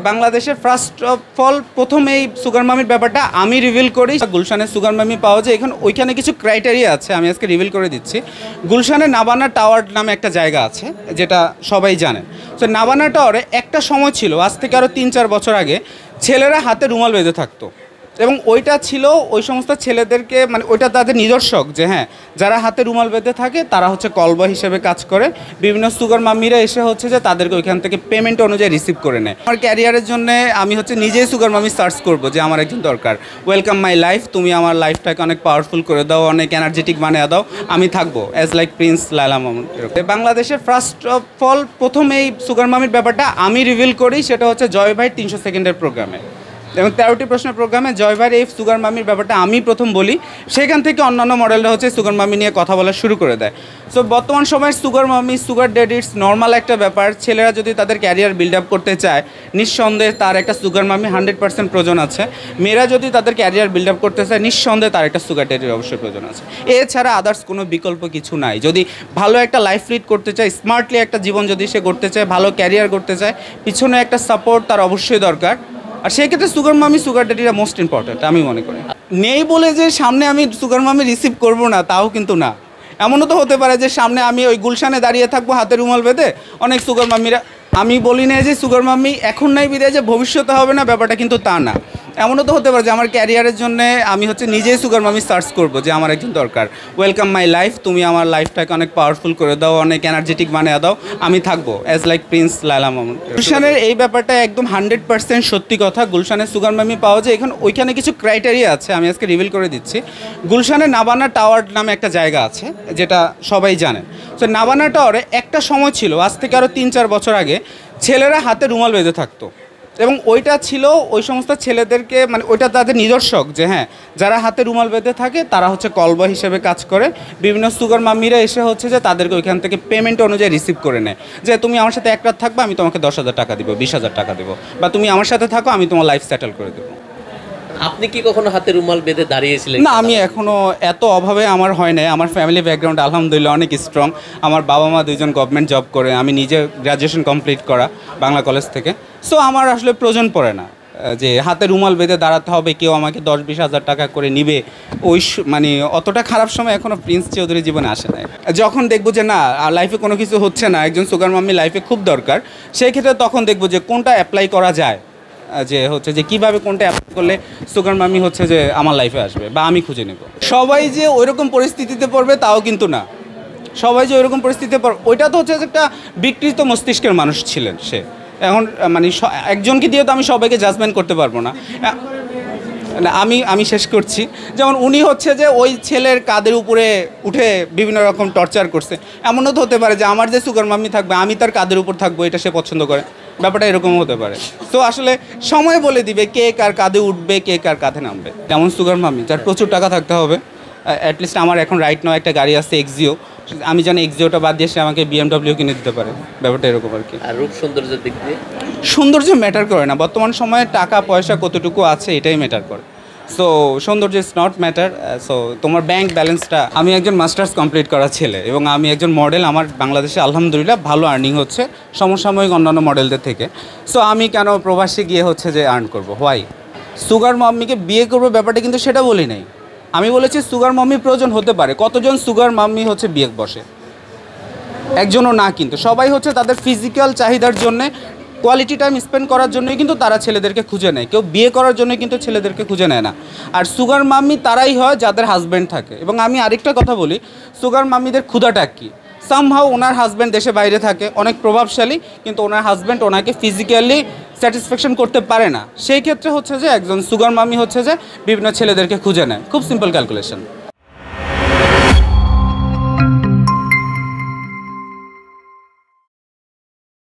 বাংলাদেশের first of all প্রথম এই সুগার মামির ব্যাপারটা আমি রিভিল করি। গুলশানের সুগার মামি পাওয়া যায় ওইখানে কিছু ক্রাইটেরিয়া আছে, আমি আজকে রিভিল করে দিচ্ছি। গুলশানে নাবানা টাওয়ার নামে একটা জায়গা আছে, যেটা সবাই জানেন। তো নাবানা টাওয়ারে একটা সময় ছিল, আজ থেকে আরও 3-4 বছর আগে, ছেলেরা হাতে রুমাল বেঁধে থাকতো এবং ওইটা ছিল ওই সমস্ত ছেলেদেরকে, মানে ওইটা তাদের নিদর্শক যে হ্যাঁ, যারা হাতে রুমাল বেঁধে থাকে তারা হচ্ছে কলবা হিসেবে কাজ করে। বিভিন্ন সুগার মাম্মিরা এসে হচ্ছে যে তাদেরকে ওইখান থেকে পেমেন্ট অনুযায়ী রিসিভ করে নেয়। আমার ক্যারিয়ারের জন্য আমি হচ্ছে নিজেই সুগার মামি সার্চ করব যে আমার একজন দরকার। ওয়েলকাম মাই লাইফ, তুমি আমার লাইফটাকে অনেক পাওয়ারফুল করে দাও, অনেক এনার্জেটিক বানিয়ে দাও, আমি থাকবো as like Prince Laila Mamun. বাংলাদেশের ফার্স্ট অফ অল প্রথম এই সুগার মামির ব্যাপারটা আমি রিভিল করি, সেটা হচ্ছে জয় ভাই 300 সেকেন্ডের প্রোগ্রামে এবং 13টি প্রশ্নের প্রোগ্রামে জয় ভাইয়ের এই সুগার মামির ব্যাপারটা আমি প্রথম বলি। সেখান থেকে অন্যান্য মডেলরা হচ্ছে সুগার মামি নিয়ে কথা বলা শুরু করে দেয়। সো বর্তমান সময়ের সুগার মামি, সুগার ড্যাডি ইটস নর্মাল একটা ব্যাপার। ছেলেরা যদি তাদের ক্যারিয়ার বিল্ড আপ করতে চায়, নিঃসন্দেহে তার একটা সুগার মামি 100% প্রয়োজন আছে। মেয়েরা যদি তাদের ক্যারিয়ার বিল্ড আপ করতে চায়, নিঃসন্দেহে তার একটা সুগার ড্যাডির অবশ্যই প্রয়োজন আছে। এছাড়া আদার্স কোনো বিকল্প কিছু নাই। যদি ভালো একটা লাইফ লিড করতে চায়, স্মার্টলি একটা জীবন যদি সে করতে চায়, ভালো ক্যারিয়ার করতে চায়, পিছনে একটা সাপোর্ট তার অবশ্যই দরকার। আর সেই ক্ষেত্রে সুগার মামি, সুগার ড্যাডিরা মোস্ট ইম্পর্ট্যান্ট আমি মনে করি। নেই বলে যে সামনে আমি সুগার মামি রিসিভ করব না, তাও কিন্তু না। এমনও তো হতে পারে যে সামনে আমি ওই গুলশানে দাঁড়িয়ে থাকবো হাতে রুমাল বেঁধে, অনেক সুগার মামিরা। আমি বলি না যে সুগার মামি এখন নাই বিদায় যে ভবিষ্যতে হবে না, ব্যাপারটা কিন্তু তা না। এমনও তো হতে পারে যে আমার ক্যারিয়ারের জন্য আমি হচ্ছে নিজেই সুগার মামি সার্চ করব যে আমার একজন দরকার। ওয়েলকাম মাই লাইফ, তুমি আমার লাইফটাকে অনেক পাওয়ারফুল করে দাও, অনেক এনার্জেটিক বানিয়ে দাও, আমি থাকবো as like Prince Laila Mamun. গুলশানের এই ব্যাপারটা একদম 100% সত্যি কথা। গুলশানের সুগার মামি পাওয়া যায় ওইখানে কিছু ক্রাইটেরিয়া আছে, আমি আজকে রিভিল করে দিচ্ছি। গুলশানে নাবানা টাওয়ার নামে একটা জায়গা আছে, যেটা সবাই জানেন। তো নাবানা টাওয়ারে একটা সময় ছিল, আজ থেকে আরও 3-4 বছর আগে, ছেলেরা হাতে রুমাল বেঁধে থাকতো এবং ওইটা ছিল ওই সমস্ত ছেলেদেরকে, মানে ওইটা তাদের নিদর্শক যে হ্যাঁ, যারা হাতে রুমাল বেঁধে থাকে তারা হচ্ছে কলবা হিসেবে কাজ করে। বিভিন্ন সুগার মাম্মিরা এসে হচ্ছে যে তাদেরকে ওইখান থেকে পেমেন্ট অনুযায়ী রিসিভ করে নেয় যে তুমি আমার সাথে এক রাত থাকবে, আমি তোমাকে 10,000 টাকা দেবো, 20,000 টাকা দেবো, বা তুমি আমার সাথে থাকো, আমি তোমার লাইফ সেটেল করে দেবো। আপনি কি কখনো হাতে রুমাল বেঁধে দাঁড়িয়েছিলেন? না, আমি এখনও এত অভাবে আমার হয় নাই। আমার ফ্যামিলি ব্যাকগ্রাউন্ড আলহামদুলিল্লাহ অনেক স্ট্রং। আমার বাবা মা দুইজন গভর্নমেন্ট জব করে, আমি নিজে গ্র্যাজুয়েশন কমপ্লিট করা বাংলা কলেজ থেকে। সো আমার আসলে প্রয়োজন পড়ে না যে হাতে রুমাল বেঁধে দাঁড়াতে হবে, কেউ আমাকে 10-20 হাজার টাকা করে নিবে। ওই মানে অতটা খারাপ সময় এখনও প্রিন্স চৌধুরী জীবনে আসে নাই। যখন দেখবো যে না, লাইফে কোনো কিছু হচ্ছে না, একজন সুগার মাম্মি লাইফে খুব দরকার, সেই ক্ষেত্রে তখন দেখবো যে কোনটা অ্যাপ্লাই করা যায়, যে হচ্ছে যে কীভাবে কোনটা অ্যাপ্লাই করলে সুগার মামি হচ্ছে যে আমার লাইফে আসবে বা আমি খুঁজে নেব। সবাই যে ওইরকম পরিস্থিতিতে পড়বে তাও কিন্তু না। সবাই যে ওইরকম পরিস্থিতিতে পড়বে, ওইটা তো হচ্ছে একটা বিকৃত মস্তিষ্কের মানুষ ছিলেন সে। এখন মানে একজনকে দিয়ে তো আমি সবাইকে জাজমেন্ট করতে পারবো না। আমি শেষ করছি। যেমন উনি হচ্ছে যে ওই ছেলের কাঁধের উপরে উঠে বিভিন্ন রকম টর্চার করছে। এমনও তো হতে পারে যে আমার যে সুগার মাম্মি থাকবে, আমি তার কাঁধের উপর থাকবো, এটা সে পছন্দ করে। ব্যাপারটা এরকমও হতে পারে। তো আসলে সময় বলে দিবে কে কার কাঁধে উঠবে, কে কার কাঁধে নামবে। যেমন সুগার মাম্মি, যার প্রচুর টাকা থাকতে হবে। অ্যাটলিস্ট আমার এখন রাইট নাও একটা গাড়ি আছে এক্সিও, আমি জানি এক্সিওটা বাদ দিয়ে সে আমাকে BMW কিনে দিতে পারে। ব্যাপারটা এরকম আর কি। আর রূপ সৌন্দর্যের দিক দিয়ে? সৌন্দর্য ম্যাটার করে না বর্তমান সময়ে, টাকা পয়সা কতটুকু আছে এটাই ম্যাটার করে। সো সৌন্দর্য ইজ নট ম্যাটার। সো তোমার ব্যাংক ব্যালেন্সটা। আমি একজন মাস্টার্স কমপ্লিট করা ছেলে এবং আমি একজন মডেল। আমার বাংলাদেশে আলহামদুলিল্লাহ ভালো আর্নিং হচ্ছে সমসাময়িক অন্যান্য মডেলদের থেকে। সো আমি কেন প্রবাসে গিয়ে হচ্ছে যে আর্ন করবো? হোয়াই? সুগার মাম্মিকে বিয়ে করবো ব্যাপারটা কিন্তু সেটা বলি নাই। আমি বলেছি সুগার মাম্মি প্রয়োজন হতে পারে। কতজন সুগার মাম্মি হচ্ছে বিয়ে বসে? একজনও না, কিন্তু সবাই হচ্ছে তাদের ফিজিক্যাল চাহিদার জন্যে, কোয়ালিটি টাইম স্পেন্ড করার জন্যই কিন্তু তারা ছেলেদেরকে খুঁজে নেয়। কেউ বিয়ে করার জন্যই কিন্তু ছেলেদেরকে খুঁজে নেয় না। আর সুগার মাম্মি তারাই হয় যাদের হাজব্যান্ড থাকে। এবং আমি আরেকটা কথা বলি, সুগার মাম্মিদের ক্ষুধাটা কী? সামহাও ওনার হাজব্যান্ড দেশে বাইরে থাকে, অনেক প্রভাবশালী, কিন্তু ওনার হাজব্যান্ড ওনাকে ফিজিক্যালি স্যাটিসফ্যাকশন করতে পারে না। সেই ক্ষেত্রে হচ্ছে যে একজন সুগার মাম্মি হচ্ছে যে বিভিন্ন ছেলেদেরকে খুঁজে নেয়। খুব সিম্পল ক্যালকুলেশন।